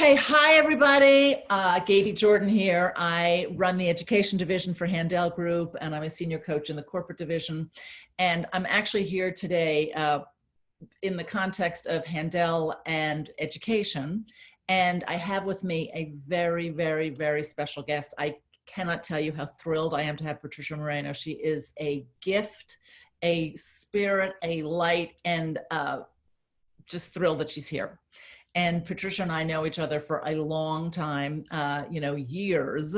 Okay, hi everybody. Gaby Jordan here. I run the education division for Handel Group, and I'm a senior coach in the corporate division. And I'm actually here today in the context of Handel and education. And I have with me a very, very, very special guest. I cannot tell you how thrilled I am to have Patricia Moreno. She is a gift, a spirit, a light, and just thrilled that she's here. And Patricia and I know each other for a long time, years.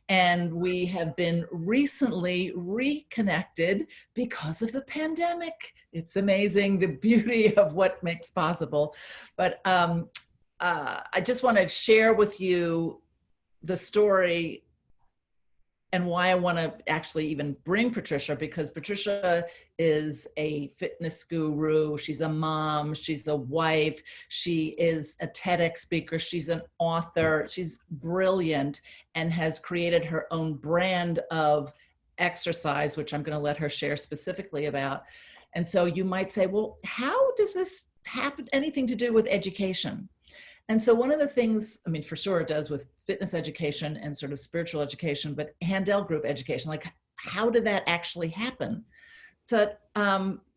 And we have been recently reconnected because of the pandemic. It's amazing the beauty of what makes possible. But I just want to share with you the story and why I want to actually even bring Patricia, because Patricia is a fitness guru. She's a mom, she's a wife, she is a TEDx speaker, she's an author, she's brilliant and has created her own brand of exercise, which I'm going to let her share specifically about. And so you might say, well, how does this happen, anything to do with education? And so one of the things, I mean, for sure it does with fitness education and sort of spiritual education, but Handel Group education, like how did that actually happen? So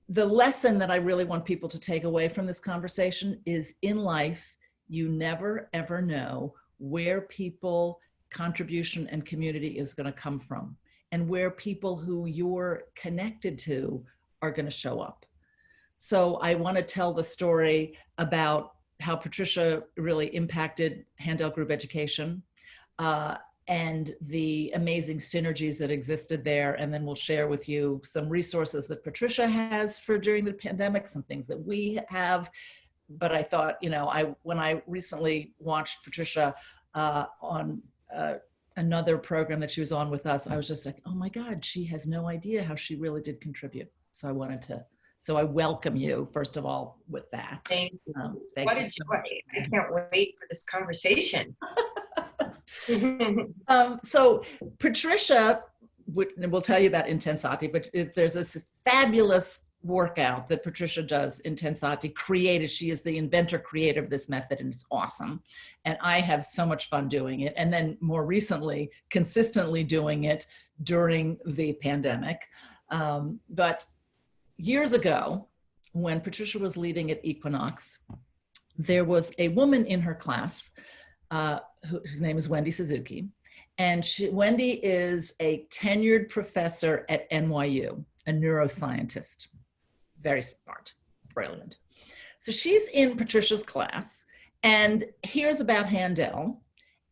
the lesson that I really want people to take away from this conversation is in life, you never, ever know where people, contribution and community is going to come from and where people who you're connected to are going to show up. So I want to tell the story about how Patricia really impacted Handel Group education and the amazing synergies that existed there. And then we'll share with you some resources that Patricia has for during the pandemic, some things that we have. But I thought, when I recently watched Patricia on another program that she was on with us, I was just like, oh my God, she has no idea how she really did contribute. So I welcome you, first of all, with that. Thank you. What a joy. I can't wait for this conversation. So Patricia, we'll tell you about Intensati, but there's this fabulous workout that Patricia does, Intensati, created. She is the inventor, creator of this method, and it's awesome. And I have so much fun doing it. And then more recently, consistently doing it during the pandemic. But years ago, when Patricia was leading at Equinox, there was a woman in her class whose name is Wendy Suzuki. And Wendy is a tenured professor at NYU, a neuroscientist. Very smart, brilliant. So she's in Patricia's class and hears about Handel.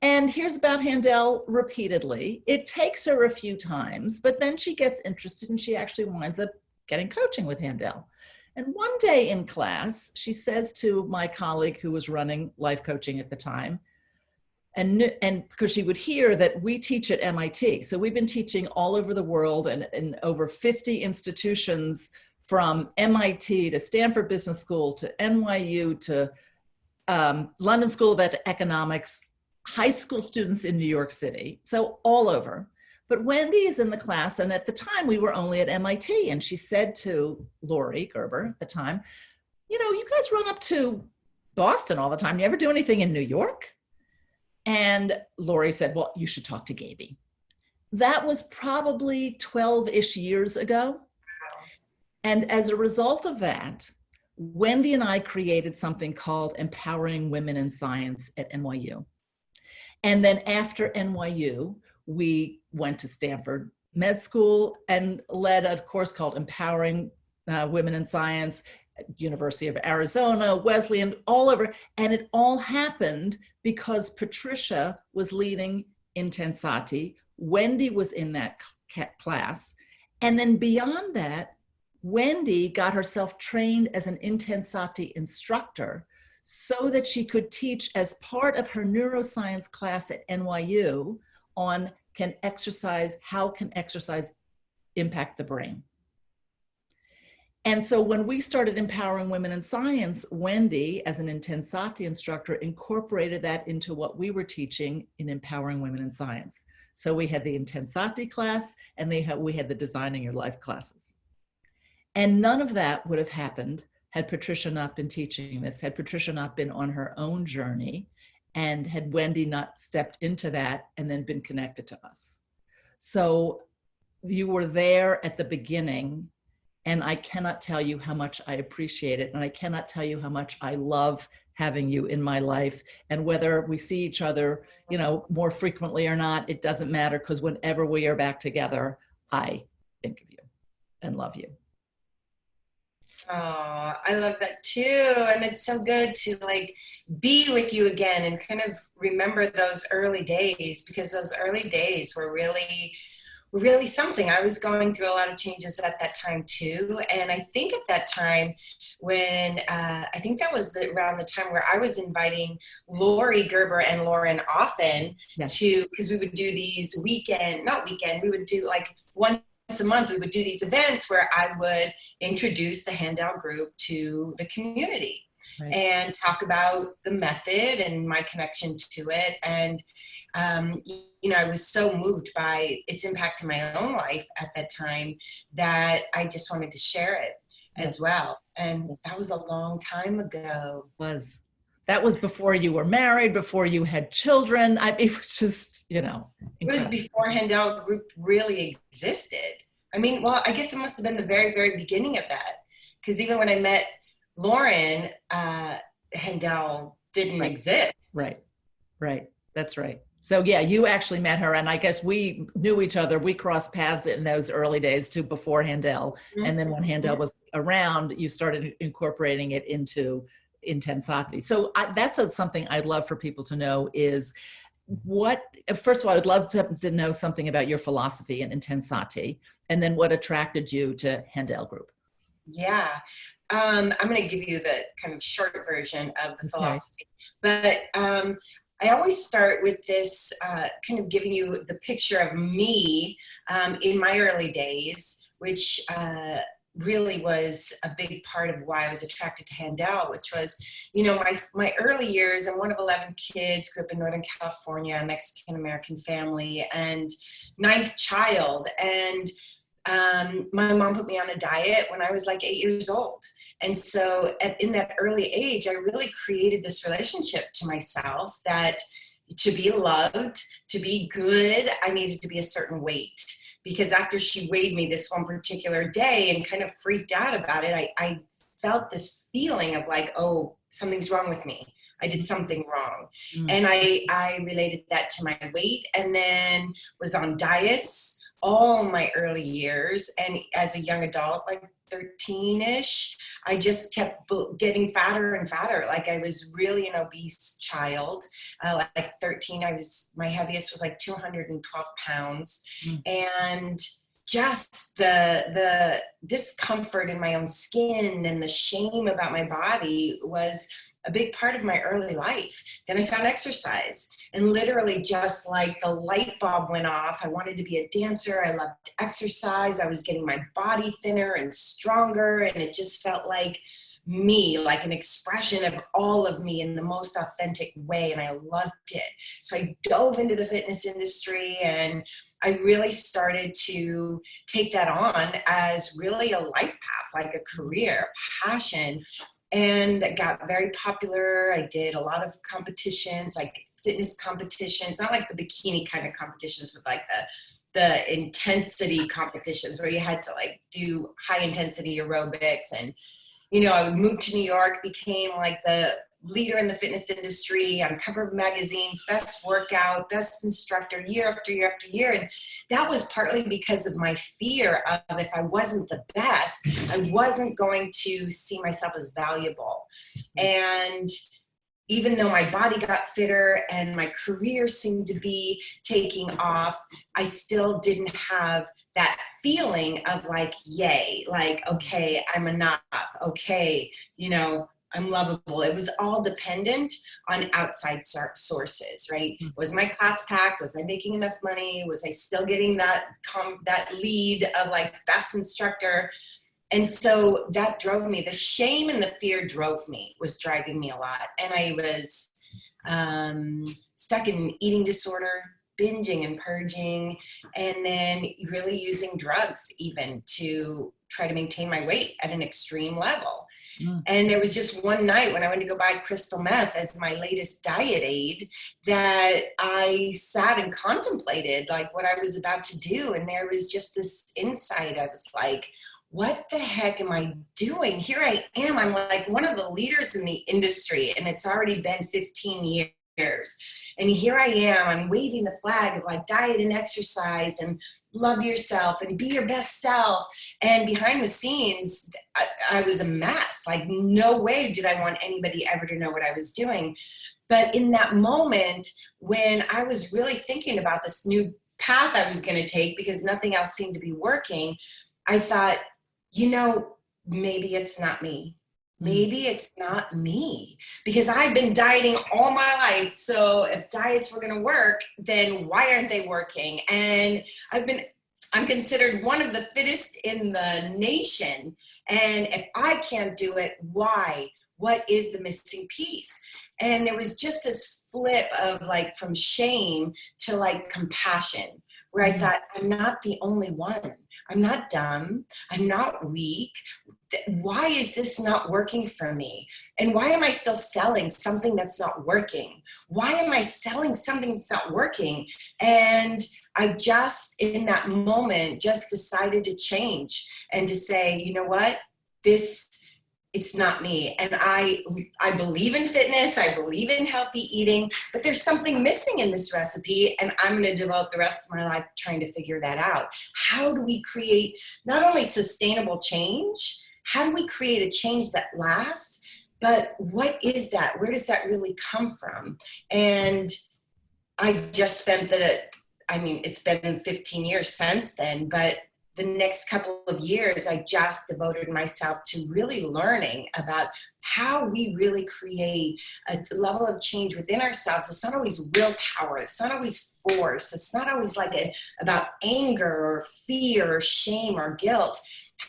And hears about Handel repeatedly. It takes her a few times, but then she gets interested and she actually winds up getting coaching with Handel. And one day in class, she says to my colleague who was running life coaching at the time, and because she would hear that we teach at MIT. So we've been teaching all over the world and in over 50 institutions, from MIT to Stanford Business School to NYU to London School of Economics, high school students in New York City. So all over. But Wendy is in the class, and at the time we were only at MIT, and she said to Lori Gerber at the time, you guys run up to Boston all the time. You ever do anything in New York? And Lori said, well, you should talk to Gaby. That was probably 12-ish years ago. And as a result of that, Wendy and I created something called Empowering Women in Science at NYU. And then after NYU, we went to Stanford Med School and led a course called Empowering Women in Science, University of Arizona, Wesleyan, all over. And it all happened because Patricia was leading Intensati. Wendy was in that class. And then beyond that, Wendy got herself trained as an Intensati instructor so that she could teach as part of her neuroscience class at NYU on how can exercise impact the brain. And so when we started Empowering Women in Science, Wendy, as an Intensati instructor, incorporated that into what we were teaching in Empowering Women in Science. So we had the Intensati class and we had the Designing Your Life classes. And none of that would have happened had Patricia not been teaching this, had Patricia not been on her own journey and had Wendy not stepped into that and then been connected to us. So you were there at the beginning, and I cannot tell you how much I appreciate it. And I cannot tell you how much I love having you in my life. And whether we see each other, you know, more frequently or not, it doesn't matter, because whenever we are back together, I think of you and love you. Oh, I love that too. And it's so good to like be with you again and kind of remember those early days, because those early days were really something. I was going through a lot of changes at that time too. And I think at that time when, I think that was around the time where I was inviting Lori Gerber and Lauren often Yes. because we would do these we would do like once a month, we would do these events where I would introduce the Handout group to the community. Right. And talk about the method and my connection to it. And, you know, I was so moved by its impact in my own life at that time that I just wanted to share it as well. And that was a long time ago. That was before you were married, before you had children. It was just, you know, incredible. It was before Handout group really existed. I mean, well, I guess it must have been the very, very beginning of that. Because even when I met Lauren, Handel didn't exist. Right. That's right. So yeah, you actually met her, and I guess we knew each other. We crossed paths in those early days too, before Handel. Mm-hmm. And then when Handel was around, you started incorporating it into Intensati. So that's something I'd love for people to know is first of all, I'd love to know something about your philosophy in Intensati, and then what attracted you to Handel Group. Yeah. I'm going to give you the kind of short version of the philosophy, but I always start with this kind of giving you the picture of me in my early days, which really was a big part of why I was attracted to Handel, which was, you know, my early years. I'm one of 11 kids, grew up in Northern California, a Mexican-American family, and 9th child. And my mom put me on a diet when I was like 8 years old. And so in that early age, I really created this relationship to myself that to be loved, to be good, I needed to be a certain weight. Because after she weighed me this one particular day and kind of freaked out about it, I felt this feeling of like, oh, something's wrong with me. I did something wrong. Mm. And I related that to my weight, and then was on diets all my early years. And as a young adult, like 13-ish, I just kept getting fatter and fatter. Like I was really an obese child. Like 13, my heaviest was like 212 pounds. Mm. And just the discomfort in my own skin and the shame about my body was a big part of my early life. Then I found exercise, and literally just like the light bulb went off. I wanted to be a dancer. I loved exercise. I was getting my body thinner and stronger, and it just felt like me, like an expression of all of me in the most authentic way, and I loved it. So I dove into the fitness industry, and I really started to take that on as really a life path, like a career, passion. And it got very popular. I did a lot of competitions, like fitness competitions, not like the bikini kind of competitions, but like the intensity competitions where you had to like do high intensity aerobics. And, you know, I moved to New York, became like the leader in the fitness industry, on cover of magazines, best workout, best instructor, year after year after year. And that was partly because of my fear of if I wasn't the best, I wasn't going to see myself as valuable. And even though my body got fitter and my career seemed to be taking off, I still didn't have that feeling of like, yay, like, okay, I'm enough. Okay, you know, I'm lovable. It was all dependent on outside sources, right? Was my class packed? Was I making enough money? Was I still getting that lead of like best instructor? And so that drove me. The shame and the fear was driving me a lot. And I was stuck in eating disorder, binging and purging, and then really using drugs even to try to maintain my weight at an extreme level. Mm. And there was just one night when I went to go buy crystal meth as my latest diet aid that I sat and contemplated like what I was about to do. And there was just this insight. I was like, what the heck am I doing? Here I am. I'm like one of the leaders in the industry, and it's already been 15 years. And here I am, I'm waving the flag of like diet and exercise and love yourself and be your best self. And behind the scenes, I was a mess. Like no way did I want anybody ever to know what I was doing. But in that moment, when I was really thinking about this new path I was going to take because nothing else seemed to be working, I thought, you know, maybe it's not me. Maybe it's not me, because I've been dieting all my life. So if diets were going to work, then why aren't they working? And I'm considered one of the fittest in the nation. And if I can't do it, why? What is the missing piece? And there was just this flip of like from shame to like compassion, where I thought, I'm not the only one. I'm not dumb. I'm not weak. Why is this not working for me? And why am I still selling something that's not working? Why am I selling something that's not working? And I just, in that moment, just decided to change and to say, you know what? It's not me. And I believe in fitness. I believe in healthy eating, but there's something missing in this recipe. And I'm going to devote the rest of my life trying to figure that out. How do we create not only sustainable change? How do we create a change that lasts? But what is that? Where does that really come from? And I just spent it's been 15 years since then, but the next couple of years, I just devoted myself to really learning about how we really create a level of change within ourselves. It's not always willpower. It's not always force. It's not always about anger or fear or shame or guilt.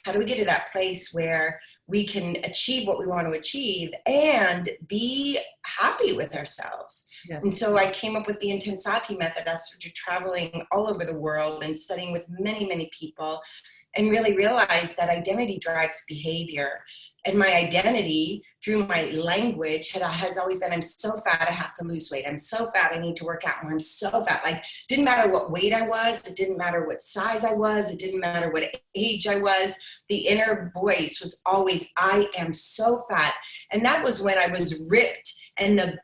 How do we get to that place where we can achieve what we want to achieve and be happy with ourselves? Yes. And so I came up with the Intensati method. I started traveling all over the world and studying with many, many people, and really realized that identity drives behavior. And my identity through my language has always been, I'm so fat, I have to lose weight. I'm so fat, I need to work out more. I'm so fat. Like, didn't matter what weight I was. It didn't matter what size I was. It didn't matter what age I was. The inner voice was always, I am so fat. And that was when I was ripped and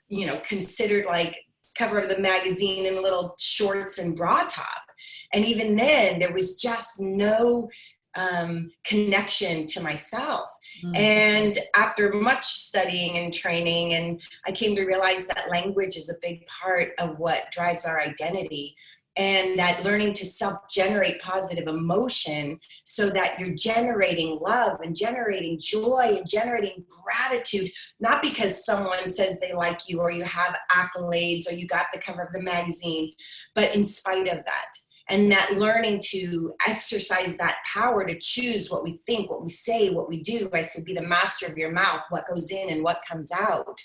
considered like cover of the magazine in little shorts and bra top. And even then there was just no connection to myself. And after much studying and training, and I came to realize that language is a big part of what drives our identity, and that learning to self-generate positive emotion so that you're generating love and generating joy and generating gratitude, not because someone says they like you or you have accolades or you got the cover of the magazine, but in spite of that. And that learning to exercise that power to choose what we think, what we say, what we do. I said, be the master of your mouth, what goes in and what comes out.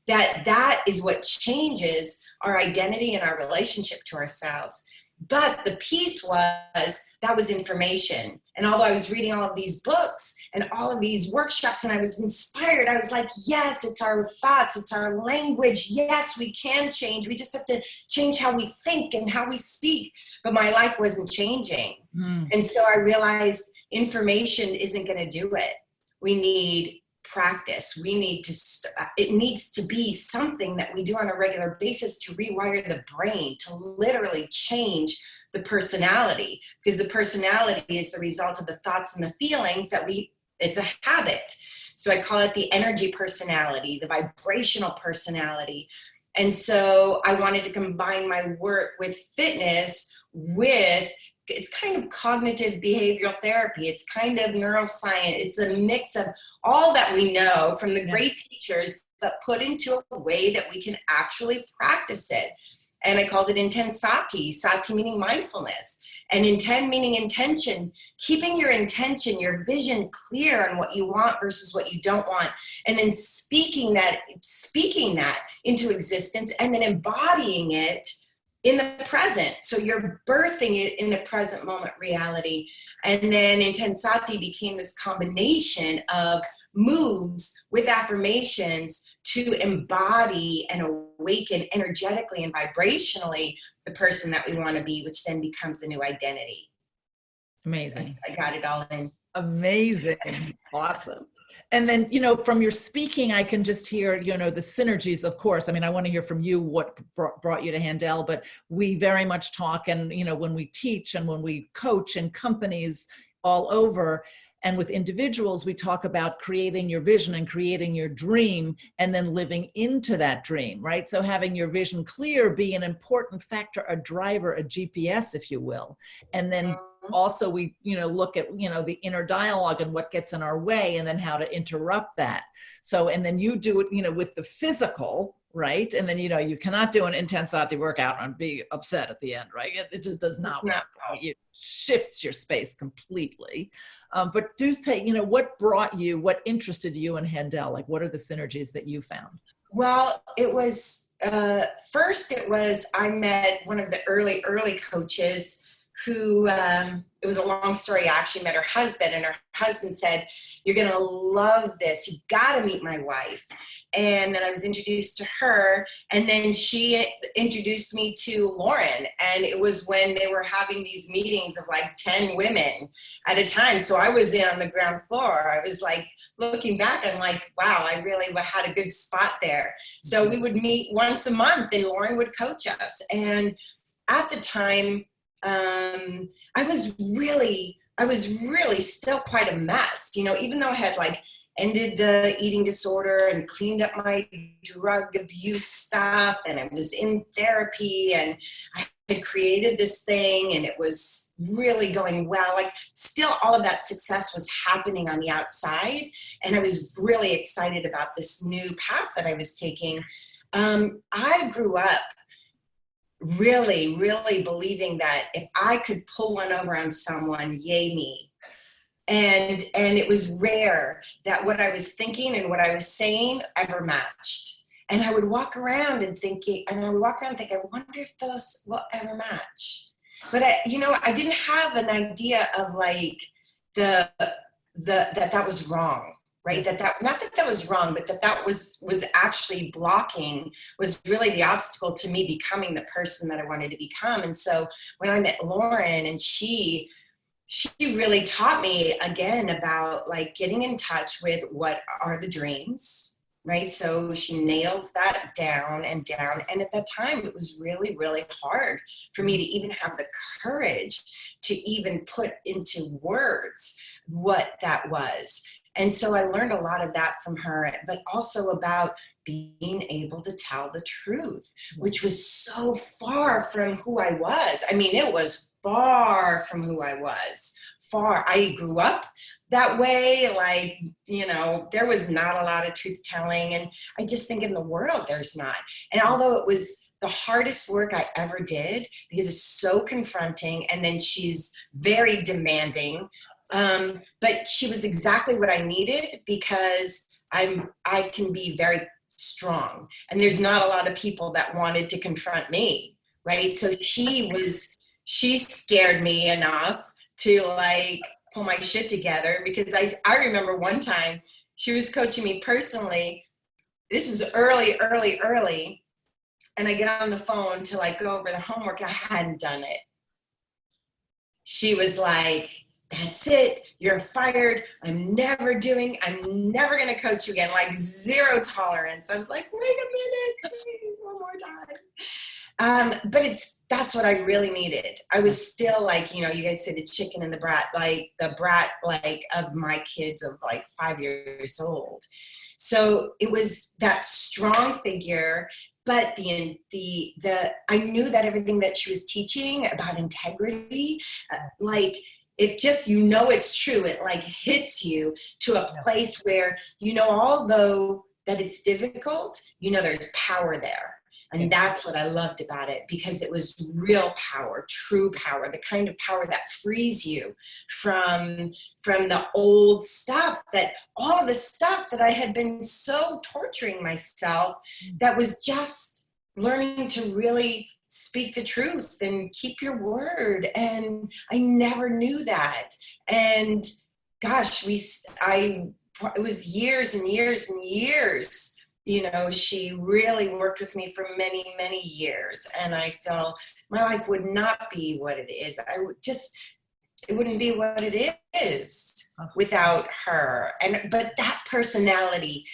That is what changes our identity and our relationship to ourselves. But the piece that was information. And although I was reading all of these books and all of these workshops and I was inspired, I was like, yes, it's our thoughts, it's our language. Yes, we can change. We just have to change how we think and how we speak. But my life wasn't changing. And so I realized information isn't going to do it. We need practice. It needs to be something that we do on a regular basis to rewire the brain, to literally change the personality, because the personality is the result of the thoughts and the feelings it's a habit. So I call it the energy personality, the vibrational personality. And so I wanted to combine my work with fitness it's kind of cognitive behavioral therapy. It's kind of neuroscience. It's a mix of all that we know from the great teachers, but put into a way that we can actually practice it. And I called it Intensati, Sati meaning mindfulness, and Intent meaning intention, keeping your intention, your vision clear on what you want versus what you don't want. And then speaking that into existence and then embodying it in the present. So you're birthing it in a present moment reality. And then Intensati became this combination of moves with affirmations to embody and awaken energetically and vibrationally the person that we want to be, which then becomes a new identity. Amazing. I got it all in. Amazing. Awesome. And then, from your speaking, I can just hear, the synergies, of course. I mean, I want to hear from you what brought you to Handel, but we very much talk, and, when we teach and when we coach in companies all over and with individuals, we talk about creating your vision and creating your dream and then living into that dream, right? So having your vision clear be an important factor, a driver, a GPS, if you will. And then also we look at the inner dialogue and what gets in our way and then how to interrupt that. So, and then you do it with the physical, right? And then you cannot do an Intensati workout and be upset at the end, right? It just does not work. It shifts your space completely. But do say, what interested you in Handel? Like, what are the synergies that you found? Well, it was first I met one of the early coaches who, it was a long story. I actually met her husband, and her husband said, "You're going to love this. You've got to meet my wife." And then I was introduced to her, and then she introduced me to Lauren. And it was when they were having these meetings of like 10 women at a time. So I was in on the ground floor. I was like, looking back, I'm like, wow, I really had a good spot there. So we would meet once a month, and Lauren would coach us. And at the time, I was really still quite a mess, even though I had like ended the eating disorder and cleaned up my drug abuse stuff, and I was in therapy, and I had created this thing, and it was really going well. Like, still all of that success was happening on the outside, and I was really excited about this new path that I was taking. I grew up really, really believing that if I could pull one over on someone, yay me. And it was rare that what I was thinking and what I was saying ever matched. And I would walk around thinking, I wonder if those will ever match. But I didn't have an idea of like that was wrong. Right. Not that that was wrong, but that was actually blocking, was really the obstacle to me becoming the person that I wanted to become. And so when I met Lauren, and she really taught me again about like getting in touch with what are the dreams. Right. So she nails that down and down. And at that time, it was really, really hard for me to even have the courage to even put into words what that was. And so I learned a lot of that from her, but also about being able to tell the truth, which was so far from who I was. I mean, it was far from who I was. Far. I grew up that way. Like, there was not a lot of truth telling. And I just think in the world, there's not. And although it was the hardest work I ever did, because it's so confronting, and then she's very demanding, but she was exactly what I needed, because I can be very strong, and there's not a lot of people that wanted to confront me, right? So she scared me enough to like pull my shit together, because I remember one time she was coaching me personally. This was early, and I get on the phone to like go over the homework. I hadn't done it. She was like, "That's it. You're fired. I'm never going to coach you again." Like, zero tolerance. I was like, wait a minute, please, one more time. But that's what I really needed. I was still like, you guys say the chicken and the brat, like the brat, like of my kids of like 5 years old. So it was that strong figure. But I knew that everything that she was teaching about integrity, like, if just it's true, it like hits you to a place where, although that it's difficult, there's power there. And that's what I loved about it, because it was real power, true power, the kind of power that frees you from the old stuff, that all of the stuff that I had been so torturing myself, that was just learning to really speak the truth and keep your word. And I never knew that. And gosh, it was years and years and years. You know, she really worked with me for many, many years. And I felt my life would not be what it is. It wouldn't be what it is without her. But that personality,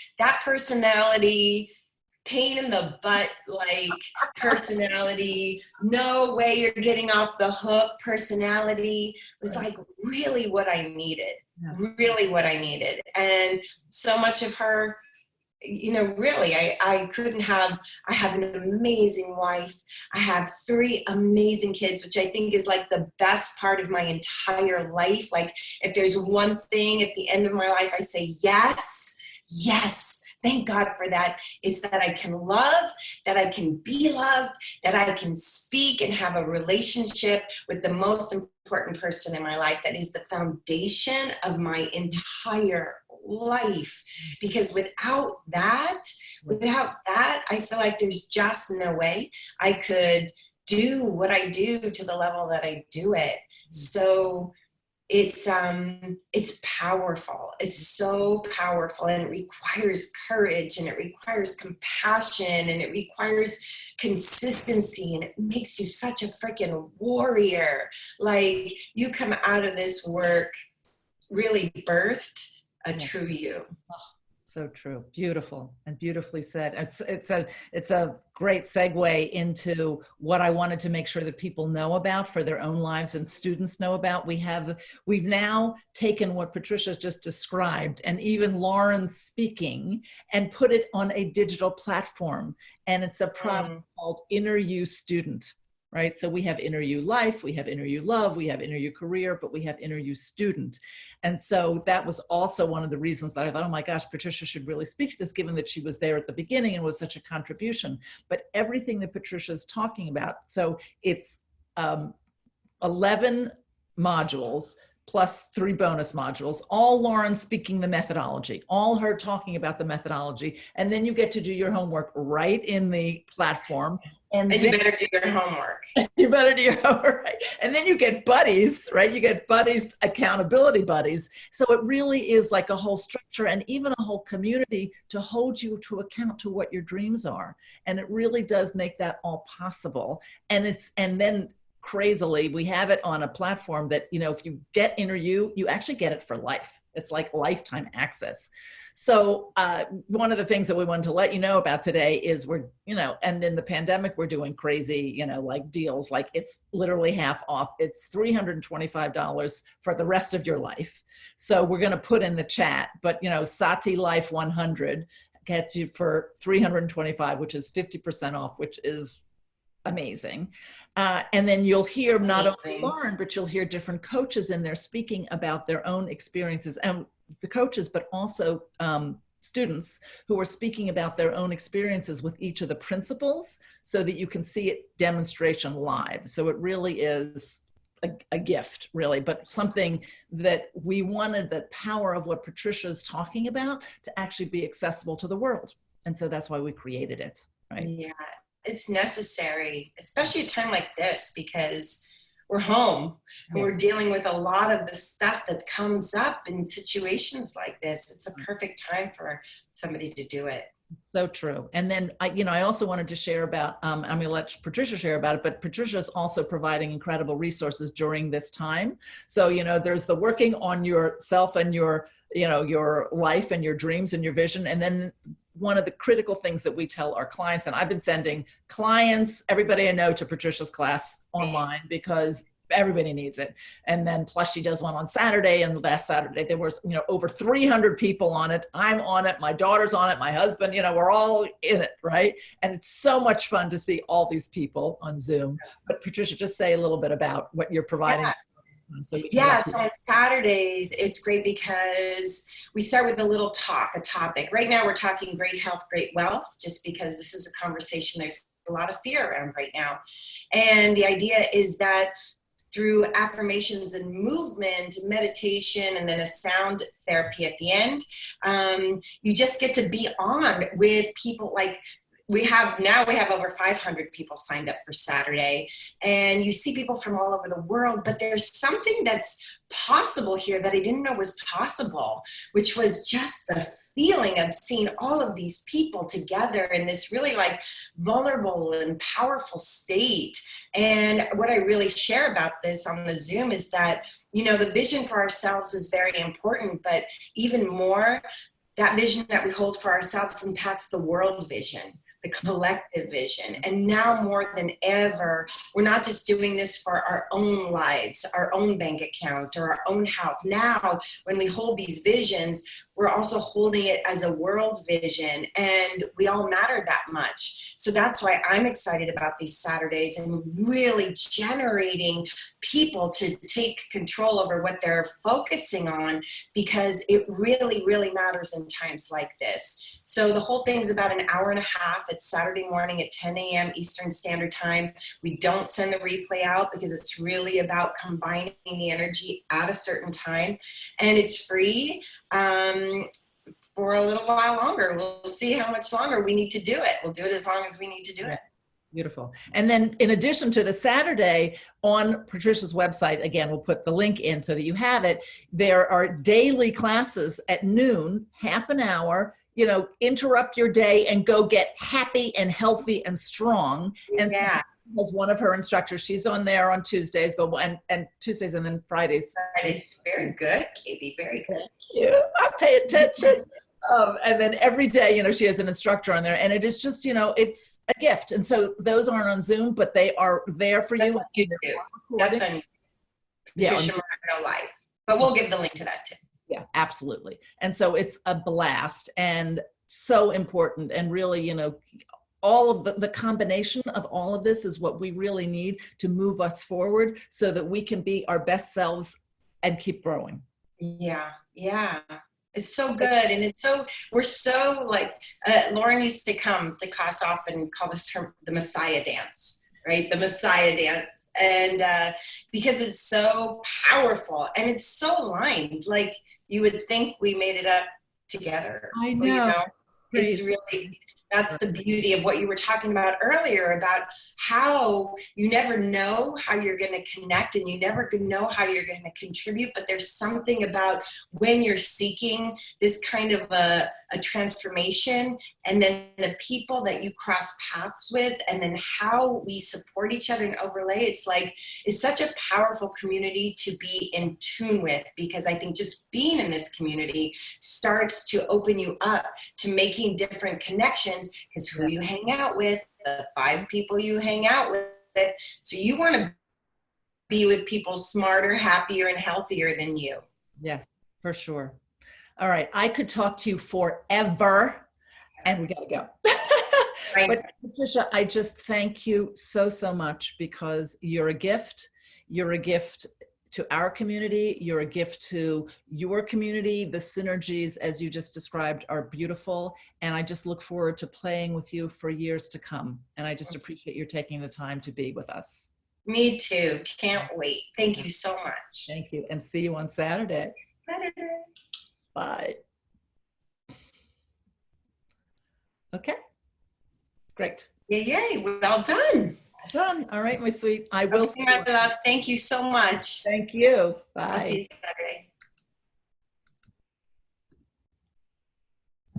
pain in the butt, like personality, no way you're getting off the hook personality was like really what I needed, really what I needed. And so much of her, you know, really, I have an amazing wife. I have 3 amazing kids, which I think is like the best part of my entire life. Like if there's one thing at the end of my life, I say, yes, yes. Thank God for that, is that I can love, that I can be loved, that I can speak and have a relationship with the most important person in my life. That is the foundation of my entire life. Because without that, I feel like there's just no way I could do what I do to the level that I do it. So it's powerful. It's so powerful, and it requires courage, and it requires compassion, and it requires consistency, and it makes you such a freaking warrior. Like you come out of this work really birthed a true you. So true. Beautiful and beautifully said. It's a great segue into what I wanted to make sure that people know about for their own lives and students know about. We've now taken what Patricia's just described, and even Lauren's speaking, and put it on a digital platform. And it's a product called Inner You Student. Right? So we have Inner You Life, we have Inner You Love, we have Inner You Career, but we have Inner You Student. And so that was also one of the reasons that I thought, oh my gosh, Patricia should really speak to this, given that she was there at the beginning and was such a contribution. But everything that Patricia is talking about, so it's 11 modules plus 3 bonus modules, all Lauren speaking the methodology, all her talking about the methodology. And then you get to do your homework right in the platform. And you better do your homework. You better do your homework, right? And then you get buddies, right? You get buddies, accountability buddies. So it really is like a whole structure and even a whole community to hold you to account to what your dreams are. And it really does make that all possible. And then crazily, we have it on a platform that, you know, if you get Inner You, you actually get it for life. It's like lifetime access. So one of the things that we wanted to let you know about today is we're, you know, and in the pandemic, we're doing crazy, you know, like deals, like it's literally half off. It's $325 for the rest of your life. So we're going to put in the chat, but, you know, Sati Life 100 gets you for $325, which is 50% off, which is amazing. And then you'll hear not only Lauren, but you'll hear different coaches in there speaking about their own experiences, and the coaches, but also students who are speaking about their own experiences with each of the principles so that you can see it demonstration live. So it really is a gift, really, but something that we wanted the power of what Patricia's talking about to actually be accessible to the world. And so that's why we created it, right? Yeah. It's necessary, especially at a time like this, because we're home and we're dealing with a lot of the stuff that comes up in situations like this. It's a perfect time for somebody to do it. So true. And then I also wanted to share about, I'm going to let Patricia share about it, but Patricia is also providing incredible resources during this time. So, you know, there's the working on yourself and your life and your dreams and your vision. And then one of the critical things that we tell our clients, and I've been sending clients, everybody I know, to Patricia's class online because everybody needs it. And then plus she does one on Saturday, and last Saturday there was, you know, over 300 people on it. I'm on it. My daughter's on it. My husband, you know, we're all in it. Right. And it's so much fun to see all these people on Zoom. But Patricia, just say a little bit about what you're providing. Yeah. So on Saturdays, it's great because we start with a topic. Right now we're talking great health, great wealth, just because this is a conversation there's a lot of fear around right now. And the idea is that through affirmations and movement, meditation, and then a sound therapy at the end, you just get to be on with people like we have over 500 people signed up for Saturday, and you see people from all over the world, but there's something that's possible here that I didn't know was possible, which was just the feeling of seeing all of these people together in this really like vulnerable and powerful state. And what I really share about this on the Zoom is that, you know, the vision for ourselves is very important, but even more, that vision that we hold for ourselves impacts the world vision, the collective vision. And now more than ever, we're not just doing this for our own lives, our own bank account, or our own health. Now, when we hold these visions, we're also holding it as a world vision, and we all matter that much. So that's why I'm excited about these Saturdays and really generating people to take control over what they're focusing on, because it really, really matters in times like this. So the whole thing's about an hour and a half. It's Saturday morning at 10 a.m. Eastern Standard Time. We don't send the replay out because it's really about combining the energy at a certain time, and it's free. For a little while longer. We'll see how much longer we need to do it. We'll do it as long as we need to do it. Beautiful. And then in addition to the Saturday, on Patricia's website, again, we'll put the link in so that you have it, there are daily classes at noon, half an hour, you know, interrupt your day and go get happy and healthy and strong. And yeah. As one of her instructors, she's on there on Tuesdays, but and Tuesdays and then Fridays. Fridays, very good, Gaby, very good. Thank you. I pay attention. And then every day, you know, she has an instructor on there, and it is just, you know, it's a gift. And so those aren't on Zoom, but they are there for you. That's on Patricia Moreno Live, but we'll give the link to that too. Yeah, absolutely. And so it's a blast and so important, and really, you know, all of the combination of all of this is what we really need to move us forward so that we can be our best selves and keep growing. Yeah, yeah. It's so good. And it's so, we're so like, Lauren used to come to Kossoff and call this the Messiah dance, right? The Messiah dance. And because it's so powerful and it's so aligned, like you would think we made it up together. I know. Well, you know, it's really, that's the beauty of what you were talking about earlier, about how you never know how you're going to connect and you never know how you're going to contribute. But there's something about when you're seeking this kind of a transformation, and then the people that you cross paths with, and then how we support each other and overlay, it's such a powerful community to be in tune with, because I think just being in this community starts to open you up to making different connections, because who you hang out with, the 5 people you hang out with. So you want to be with people smarter, happier, and healthier than you. Yes, for sure. All right. I could talk to you forever, and we got to go. Right. But Patricia, I just thank you so, so much, because you're a gift. You're a gift to our community. You're a gift to your community. The synergies, as you just described, are beautiful. And I just look forward to playing with you for years to come. And I just appreciate your taking the time to be with us. Me too. Can't wait. Thank you so much. Thank you. And see you on Saturday. Saturday. Bye. Okay. Great. Yay. Well done. Done. All right, my sweet. I will see my love. Thank you so much. Thank you. Bye. I'll see you Saturday.